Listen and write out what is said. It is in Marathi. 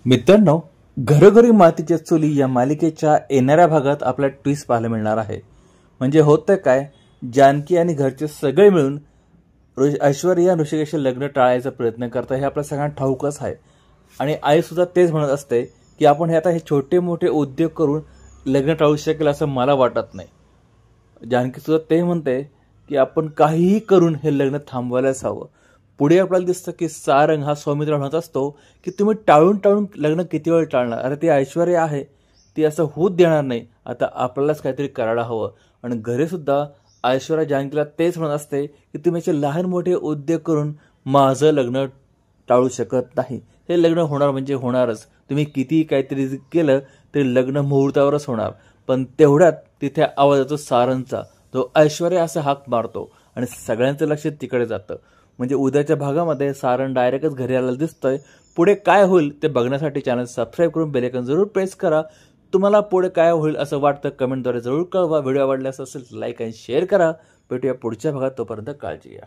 मित्रांनो, घरोघरी मातीच्या चुली या मालिकेच्या येणाऱ्या भागात आपल्याला ट्विस्ट पाहायला मिळणार आहे. म्हणजे होतं काय, जानकी आणि घरचे सगळे मिळून ऐश्वर्या ऋषिकेशचे लग्न टाळायचा प्रयत्न करतात हे आपल्या सगळ्यांना ठाऊकच आहे. आणि आई सुद्धा तेच म्हणत असते की आपण हे छोटे मोठे उद्योग करून लग्न टाळू शकेल असं मला वाटत नाही. जानकी सुद्धा ते म्हणते की आपण काहीही करून हे लग्न थांबवायलाच हवं. पुढे आपल्याला दिसतं की सारंग हा सौमित्र म्हणत असतो की तुम्ही टाळून टाळून लग्न किती वेळ टाळणार, अरे ती ऐश्वर्या आहे, ती असं होत देणार नाही, आता आपल्यालाच काहीतरी करायला हवं. आणि घरी सुद्धा ऐश्वर्या जानकीला तेच म्हणत असते की तुम्ही असे लहान मोठे उद्योग करून माझं लग्न टाळू शकत नाही. हे लग्न होणार म्हणजे होणारच, तुम्ही कितीही काहीतरी केलं तरी लग्न मुहूर्तावरच होणार. पण तेवढ्यात तिथे आवाज येतो सारंगचा, तो ऐश्वर्या असा हाक मारतो आणि सगळ्यांचं लक्ष तिकडे जातं. म्हणजे उद्याच्या भागामध्ये सारंग डायरेक्टच घरी आलेलं दिसतंय. पुढे काय होईल ते बघण्यासाठी चॅनल सबस्क्राईब करून बेल आयकॉन जरूर प्रेस करा. तुम्हाला पुढे काय होईल असं वाटतं कमेंटद्वारे जरूर कळवा. व्हिडिओ आवडल्यास असेल लाईक आणि शेअर करा. भेटूया पुढच्या भागात, तोपर्यंत काळजी घ्या.